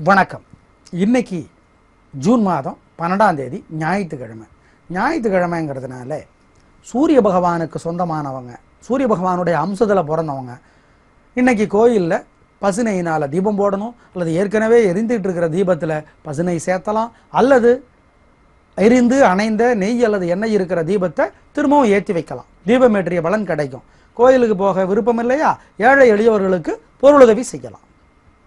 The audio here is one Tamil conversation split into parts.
வணக்கம். இன்னைக்கு ஜூன் மாதம் 12ஆம் தேதி ஞாயிற்றுக்கிழமை. ஞாயிற்றுக்கிழமைங்கிறதுனால சூரிய பகவானுக்கு சொந்தமானவங்க, சூரிய பகவானுடைய அம்சத்தில் பிறந்தவங்க இன்னைக்கு கோயிலில் பசுனையினால் தீபம் போடணும், அல்லது ஏற்கனவே எரிந்துகிட்டு இருக்கிற தீபத்தில் பசுனை சேர்த்தலாம், அல்லது எரிந்து அணைந்த நெய் அல்லது எண்ணெய் இருக்கிற தீபத்தை திரும்பவும் ஏற்றி வைக்கலாம். தீபம் ஏற்றிய பலன் கிடைக்கும். கோயிலுக்கு போக விருப்பம் இல்லையா, ஏழை எளியவர்களுக்கு பொருளுதவி செய்யலாம்.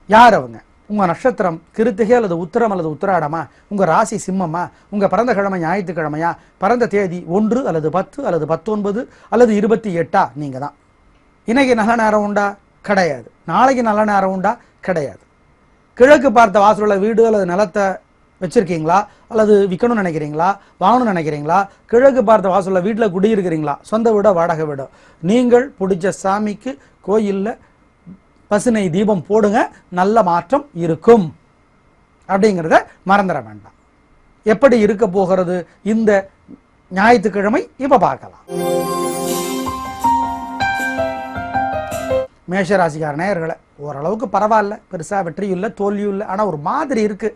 யார் அவங்க? உங்கள் நட்சத்திரம் கிருத்திகை அல்லது உத்திரம் அல்லது உத்திராடமா, உங்கள் ராசி சிம்மமா, உங்கள் பிறந்த கிழமை ஞாயிற்றுக்கிழமையா, பிறந்த தேதி 1 அல்லது 10 அல்லது 19 அல்லது 28 நீங்கள் தான். இன்னைக்கு நல்ல நேரம் உண்டா? கிடையாது. நாளைக்கு நல்ல நேரம் உண்டா? கிடையாது. கிழக்கு பார்த்த வாசலுள்ள வீடு அல்லது நிலத்தை வச்சிருக்கீங்களா, அல்லது விற்கணும்னு நினைக்கிறீங்களா, வாங்கணும்னு நினைக்கிறீங்களா, கிழக்கு பார்த்த வாசலுள்ள வீட்டில் குடியிருக்கிறீங்களா, சொந்த வீடோ வாடகை வீடோ, நீங்கள் பிடிச்ச சாமிக்கு கோயிலில் பசுனை தீபம் போடுங்க, நல்ல மாற்றம் இருக்கும் அப்படிங்கிறத மறந்துட வேண்டாம். எப்படி இருக்க போகிறது இந்த ஞாயிற்றுக்கிழமை இப்ப பார்க்கலாம். மேஷராசிக்கார நேயர்களை ஓரளவுக்கு பரவாயில்ல, பெருசா வெற்றியும் இல்லை தோல்வியும் இல்லை, ஆனா ஒரு மாதிரி இருக்கு.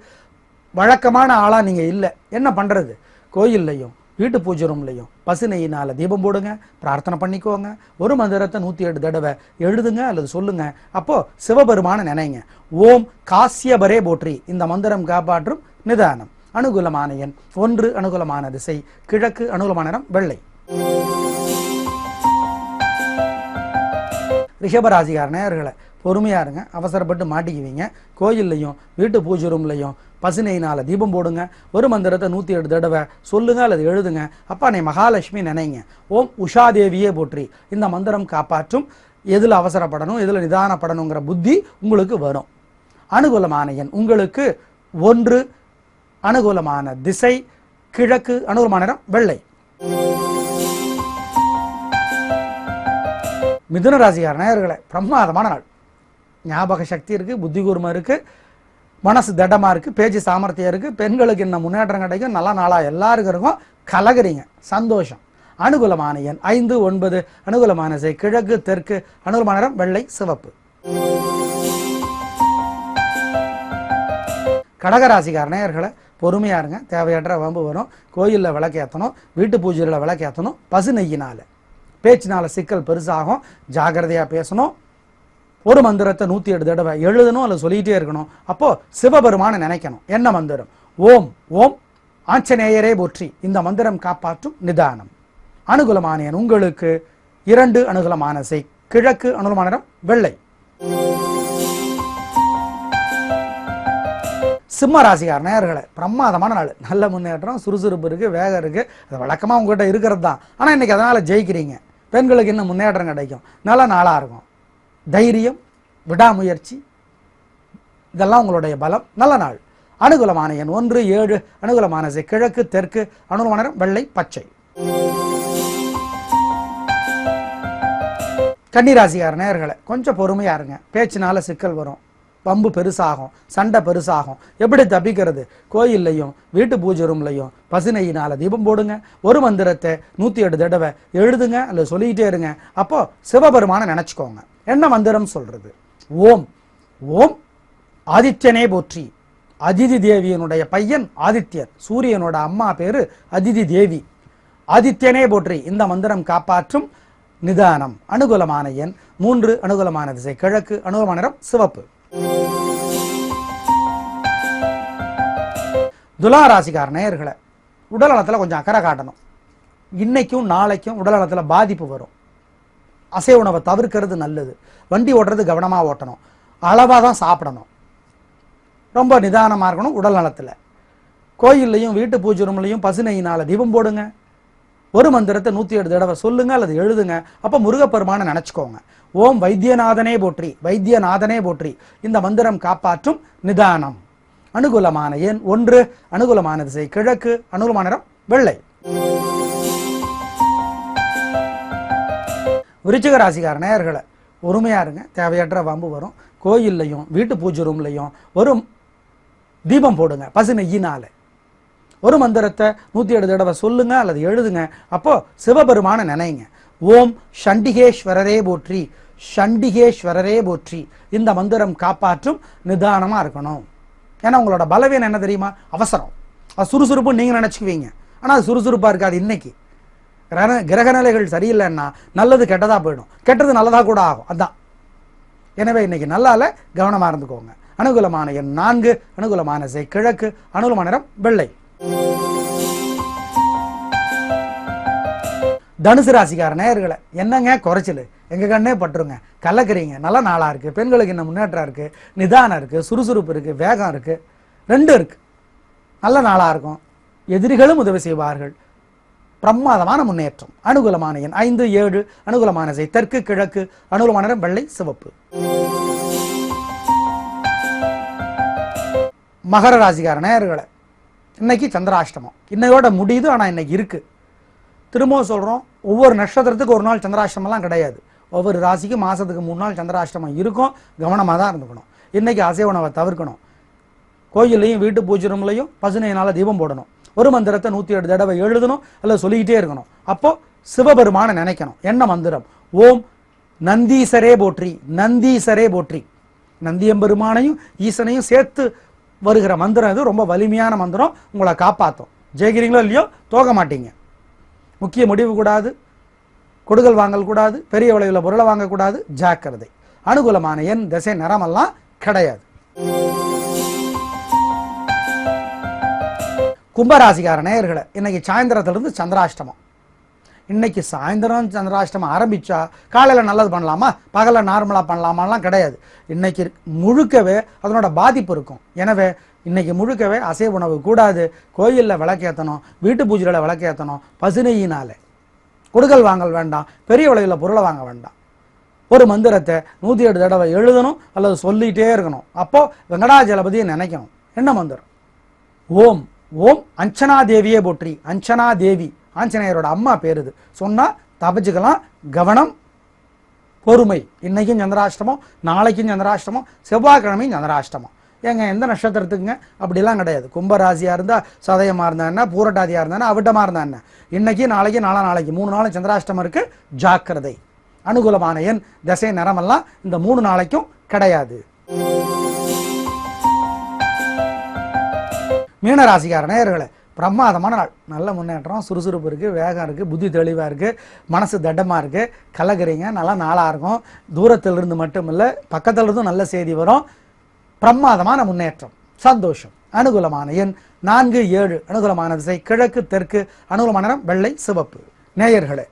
வழக்கமான ஆளா நீங்க இல்லை. என்ன பண்றது? கோயில்லையும் வீட்டு பூஜை ரூம்லையும் பசுனையினால தீபம் போடுங்க, பிரார்த்தனை பண்ணிக்கோங்க. ஒரு மந்திரத்தை 108 தடவை எழுதுங்க அல்லது சொல்லுங்க. அப்போ சிவபெருமான நினைங்க. ஓம் காசியபரே போற்றி. இந்த மந்திரம் காப்பாற்றும் நிதானம். அனுகூலமான எண் 1, அனுகூலமான திசை கிழக்கு, அனுகூலமான நிறம் வெள்ளை. ரிஷபராசிக்கார நேயர்களை பொறுமையா இருங்க, அவசரப்பட்டு மாட்டிக்குவீங்க. கோயில்லையும் வீட்டு பூஜை ரூம்லையும் பசுனையினால தீபம் போடுங்க. ஒரு மந்திரத்தை 108 தடவை சொல்லுங்க அல்லது எழுதுங்க. அப்பா நீ மகாலட்சுமி நினைங்க. ஓம் உஷாதேவியே போற்றி. இந்த மந்திரம் காப்பாற்றும். எதில் அவசரப்படணும், எதில் நிதானப்படணுங்கிற புத்தி உங்களுக்கு வரும். அனுகூலமான எண் உங்களுக்கு 1, அனுகூலமான திசை கிழக்கு, அனுகூலமான நிறம் வெள்ளை. மிதுன ராசிக்கார நேயர்களே பிரமாதமான நாள். ஞாபக சக்தி இருக்கு, புத்தி கூர்மை இருக்கு, மனசு திடமா இருக்கு, பேச்சு சாமர்த்தியம் இருக்கு, பெண்களுக்கு இன்னும் முன்னேற்றம் கிடைக்கும். நல்ல நாளா எல்லாருக்கும் இருக்கும். கலகுறீங்க, சந்தோஷம். அனுகூலமான எண் 5, 9, அனுகூலமான திசை கிழக்கு, தெற்கு, அனுகூலமான நிறம் வெள்ளை சிவப்பு. கடகராசிக்கார நேயர்களை பொறுமையா இருங்க, தேவையற்ற வம்பு வரும். கோயிலில் விளக்கேற்றணும், வீட்டு பூஜையில் விளக்கேற்றணும். பசு நெய்யினால பேச்சினால சிக்கல் பெருசாகும். ஜாகிரதையா பேசணும். ஒரு மந்திரத்தை 108 தடவை எழுதணும் அல்லது சொல்லிட்டே இருக்கணும். அப்போ சிவபெருமான நினைக்கணும். என்ன மந்திரம்? ஓம் ஓம் ஆஞ்சநேயரே போற்றி. இந்த மந்திரம் காப்பாற்றும் நிதானம். அனுகூலமான எண் உங்களுக்கு 2, அனுகூலமான திசை கிழக்கு, அனுகூலமான நிறம் வெள்ளை. சிம்ம ராசிக்கார நேயர்களை பிரமாதமான நாள். நல்ல முன்னேற்றம், சுறுசுறுப்பு இருக்கு, வேகம் இருக்கு. அது வழக்கமா உங்ககிட்ட இருக்கிறது தான். ஆனா இன்னைக்கு அதனால ஜெயிக்கிறீங்க. பெண்களுக்கு இன்னும் முன்னேற்றம் கிடைக்கும். நல்ல நாளா இருக்கும். தைரியம், விடாமுயற்சி, இதெல்லாம் உங்களுடைய பலம். நல்ல நாள். அனுகூலமான எண் 1, 7, அனுகூலமான திசை கிழக்கு, தெற்கு, அனுகூலமான நிறம் வெள்ளை பச்சை. கன்னிராசிக்கார நேயர்களை கொஞ்சம் பொறுமையா இருங்க. பேச்சினால சிக்கல் வரும், பம்பு பெருசாகும், சண்டை பெருசாகும். எப்படி தப்பிக்கிறது? கோயில்லையும் வீட்டு பூஜை ரூம்லையும் பசுனையினால தீபம் போடுங்க. ஒரு மந்திரத்தை 108 தடவை எழுதுங்க அல்லது சொல்லிக்கிட்டே இருங்க. அப்போ சிவபெருமான நினைச்சுக்கோங்க. என்ன மந்திரம் சொல்றது? ஓம் ஓம் ஆதித்யனே போற்றி. அதிதி தேவியனுடைய பையன் ஆதித்யர், சூரியனோட அம்மா பேரு அதிதி தேவி. ஆதித்யனே போற்றி. இந்த மந்திரம் காப்பாற்றும் நிதானம். அனுகூலமான எண் 3, அனுகூலமான திசை கிழக்கு, அனுகூலமான நிறம் சிவப்பு. துலா ராசிக்கார நேயர்களை உடல் நலத்தில் கொஞ்சம் அக்கறை காட்டணும். இன்னைக்கும் நாளைக்கும் உடல் நலத்தில் பாதிப்பு வரும். அசை உணவை தவிர்க்கிறது நல்லது. வண்டி ஓட்டுறது கவனமா ஓட்டணும். அளவா தான் சாப்பிடணும். ரொம்ப நிதானமா இருக்கணும் உடல் நலத்தில். கோயில்லையும் வீட்டு பூஜை ரூம்லையும் பசுனையினால தீபம் போடுங்க. ஒரு மந்திரத்தை 108 தடவை சொல்லுங்க அல்லது எழுதுங்க. அப்ப முருகப்பெருமான நினைச்சுக்கோங்க. ஓம் வைத்தியநாதனே போற்றி. வைத்தியநாதனே போற்றி. இந்த மந்திரம் காப்பாற்றும் நிதானம். அனுகூலமான எண் 1, அனுகூலமான திசை கிழக்கு, அனுகூலமான நிறம் வெள்ளை. விருச்சிக ராசிக்கார நேயர்களை பொறுமையா இருங்க, தேவையற்ற வம்பு வரும். கோயில்லையும் வீட்டு பூஜை ரூம்லையும் ஒரு தீபம் போடுங்க பசு நெய்யினால. ஒரு மந்திரத்தை 108 தடவை சொல்லுங்க அல்லது எழுதுங்க. அப்போ சிவபெருமான நினைங்க. ஓம் சண்டிகேஸ்வரரே போற்றி. சண்டிகேஸ்வரரே போற்றி. இந்த மந்திரம் காப்பாற்றும் நிதானமா இருக்கணும். ஏன்னா உங்களோட பலவீனம் என்ன தெரியுமா? அவசரம். அது சுறுசுறுப்பு நீங்கள் நினச்சிக்குவீங்க, ஆனால் அது சுறுசுறுப்பாக இருக்காது. இன்னைக்கு கிரகநிலைகள் சரியில்லைன்னா நல்லது கெட்டதாக போயிடும், கெட்டது நல்லதாக கூட ஆகும். அதுதான். எனவே இன்னைக்கு நல்லால கவனமாக இருந்துக்கோங்க. அனுகூலமான எண் 4, அனுகூலமான திசை கிழக்கு, அனுகூலமான நிறம் வெள்ளை. தனுசு ராசிக்கார நேயர்களை என்னங்க குறைச்சல், எங்க கண்ணே பட்டுருங்க, கலக்குறீங்க. நல்ல நாளா இருக்கு, பெண்களுக்கு இன்னும் முன்னேற்றம் இருக்கு, நிதானம் இருக்கு, சுறுசுறுப்பு இருக்கு, வேகம் இருக்கு, ரெண்டும் இருக்கு. நல்ல நாளா இருக்கும். எதிரிகளும் உதவி செய்வார்கள். பிரமாதமான முன்னேற்றம். அனுகூலமான எண் 5, 7, அனுகூலமான திசை தெற்கு கிழக்கு, அனுகூலமான நிறம் வெள்ளை சிவப்பு. மகர ராசிக்கார நேயர்களை இன்னைக்கு சந்திராஷ்டமம். இன்னையோட முடியுது, ஆனால் இன்னைக்கு இருக்கு. திரும்பவும் சொல்கிறோம், ஒவ்வொரு நட்சத்திரத்துக்கு ஒரு நாள் சந்திராஷ்டமெல்லாம் கிடையாது. ஒவ்வொரு ராசிக்கு மாதத்துக்கு 3 நாள் சந்திராஷ்டமம் இருக்கும். கவனமாக தான் இருந்துக்கணும். இன்றைக்கி அசைவ உணவை தவிர்க்கணும். கோயிலையும் வீட்டு பூஜை ரூம்லையும் பசுனையினால் தீபம் போடணும். ஒரு மந்திரத்தை 108 தடவை எழுதணும், அல்லது சொல்லிக்கிட்டே இருக்கணும். அப்போது சிவபெருமானை நினைக்கணும். என்ன மந்திரம்? ஓம் நந்தீசரே போற்றி, நந்தீசரே போற்றி. நந்தியம்பெருமானையும் ஈசனையும் சேர்த்து வருகிற மந்திரம் இது. ரொம்ப வலிமையான மந்திரம், உங்களை காப்பாற்றும். ஜெயிக்கிறீங்களோ இல்லையோ தோக மாட்டீங்க. முக்கிய முடிவு கூடாது, கொடுக்கல் வாங்கல் கூடாது, பெரிய விளைவில் பொருளை வாங்கக்கூடாது, ஜாக்கிரதை. அனுகூலமான எண் திசை நிறமெல்லாம் கிடையாது. கும்பராசிக்கார நேயர்களை இன்னைக்கு சாயந்தரத்திலிருந்து சந்திராஷ்டமம். இன்னைக்கு சாயந்தரம் சந்திராஷ்டமம் ஆரம்பிச்சா காலையில் நல்லது பண்ணலாமா, பகலில் நார்மலாக பண்ணலாமாலாம் கிடையாது. இன்னைக்கு முழுக்கவே அதனோட பாதிப்பு இருக்கும். எனவே இன்னைக்கு முழுக்கவே அசைவ உணவு கூடாது. கோயிலில் விளக்கேற்றணும், வீட்டு பூஜையில் விளக்கேற்றணும். பசுனையினாலே கொடுக்கல் வாங்கல் வேண்டாம், பெரிய விலையில் பொருளை வாங்க வேண்டாம். ஒரு மந்திரத்தை 108 தடவை எழுதணும், அல்லது சொல்லிகிட்டே இருக்கணும். அப்போது வெங்கடாஜலபதியை நினைக்கணும். என்ன மந்திரம்? ஓம் ஓம் அஞ்சனா தேவியே போற்றி. அஞ்சனா தேவி ஆஞ்சநேயரோட அம்மா பேர் இது. சொன்னால் தப்பிச்சுக்கலாம். கவனம், பொறுமை. இன்னைக்கும் சந்திராஷ்டமம், நாளைக்கும் சந்திராஷ்டமம், செவ்வாய்க்கிழமையும் சந்திராஷ்டமம். ஏங்க எந்த நட்சத்திரத்துக்குங்க? அப்படிலாம் கிடையாது. கும்பராசியாக இருந்தால் சதயமாக இருந்தா என்ன, பூரட்டாதியாக இருந்தா அவிட்டமாக இருந்தா என்ன, இன்னைக்கு நாளைக்கு நாளைக்கு 3 நாளும் சந்திராஷ்டமம் இருக்கு. ஜாக்கிரதை. அனுகூலமான எண் திசை நிறமெல்லாம் இந்த 3 நாளைக்கும் கிடையாது. மீனராசிக்கார நேயர்களே பிரமாதமான நாள். நல்ல முன்னேற்றம், சுறுசுறுப்பு இருக்குது, வேகம் இருக்குது, புத்தி தெளிவாக இருக்குது, மனசு தட்டமாக இருக்குது, கலக்குறீங்க. நல்லா நாளாக இருக்கும். தூரத்திலிருந்து மட்டும் இல்லை, பக்கத்திலிருந்தும் நல்ல செய்தி வரும். பிரமாதமான முன்னேற்றம், சந்தோஷம். அனுகூலமான எண் 4, 7, அனுகூலமான திசை கிழக்கு தெற்கு, அனுகூலமான நிறம் வெள்ளை சிவப்பு. நேயர்களே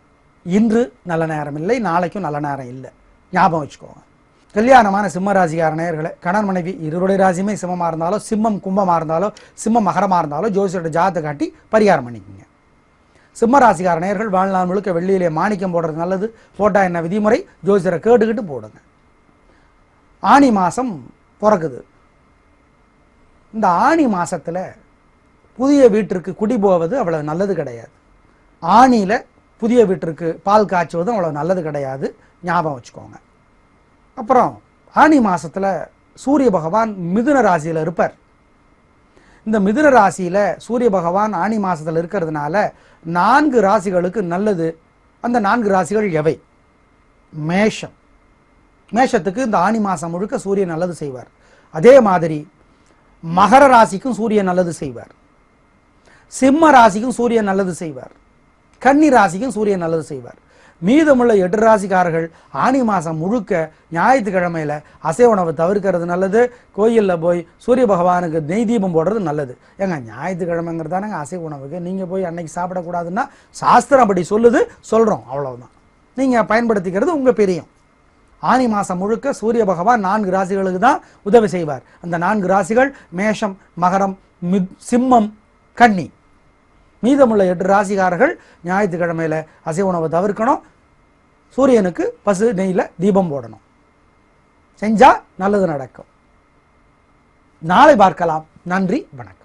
இன்று நல்ல நேரம் இல்லை, நாளைக்கும் நல்ல நேரம் இல்லை. ஞாபகம் வச்சுக்கோங்க. கல்யாணமான சிம்ம ராசிக்கார நேயர்களே, கணவன் மனைவி இருவருடைய ராசியுமே சிம்மமாக இருந்தாலோ, சிம்மம் கும்பமாக இருந்தாலோ, சிம்மம் மகரமாக இருந்தாலோ ஜோசியரோட ஜாதகத்தை காட்டி பரிகாரம் பண்ணிக்கோங்க. சிம்ம ராசிக்கார நேயர்கள் வாழ்நாள் முழுக்க வெள்ளியிலே மாணிக்கம் போடுறது நல்லது. போட்டால் என்ன விதிமுறை? ஜோசியரை கேட்டுக்கிட்டு போடுங்க. ஆனி மாதம் பிறக்குது. இந்த ஆனி மாதத்தில் புதிய வீட்டிற்கு குடி போவது அவ்வளவு நல்லது கிடையாது. ஆனியில் புதிய வீட்டிற்கு பால் காய்ச்சுவதும் அவ்வளோ நல்லது கிடையாது. ஞாபகம் வச்சுக்கோங்க. அப்புறம் ஆனி மாதத்தில் சூரிய பகவான் மிதுன ராசியில் இருப்பார். இந்த மிதுன ராசியில் சூரிய பகவான் ஆனி மாதத்தில் இருக்கிறதுனால 4 ராசிகளுக்கு நல்லது. அந்த 4 ராசிகள் எவை? மேஷம். மேஷத்துக்கு இந்த ஆனி மாதம் முழுக்க சூரியன் நல்லது செய்வார். அதே மாதிரி மகர ராசிக்கும் சூரியன் நல்லது செய்வார். சிம்ம ராசிக்கும் சூரியன் நல்லது செய்வார். கன்னி ராசிக்கும் சூரியன் நல்லது செய்வார். மீதமுள்ள 8 ராசிக்காரர்கள் ஆனி மாதம் முழுக்க ஞாயிற்றுக்கிழமையில் அசைவ உணவு தவிர்க்கிறது நல்லது. கோயிலில் போய் சூரிய பகவானுக்கு நெய் தீபம் போடுறது நல்லது. ஏங்க ஞாயிற்றுக்கிழமைங்கிறதானங்க அசைவ உணவுக்கு. நீங்கள் போய் அன்னைக்கு சாப்பிடக்கூடாதுன்னா சாஸ்திரம் அப்படி சொல்லுது, சொல்கிறோம், அவ்வளவுதான். நீங்கள் பயன்படுத்திக்கிறது உங்கள் பிரியம். ஆனி மாதம் முழுக்க சூரிய பகவான் 4 ராசிகளுக்கு தான் உதவி செய்வார். அந்த 4 ராசிகள் மேஷம், மகரம், சிம்மம், கன்னி. மீதமுள்ள 8 ராசிக்காரர்கள் ஞாயிற்றுக்கிழமையில் அசைவ உணவை தவிர்க்கணும். சூரியனுக்கு பசு நெய்யில் தீபம் போடணும். செஞ்சா நல்லது நடக்கும். நாளை பார்க்கலாம். நன்றி, வணக்கம்.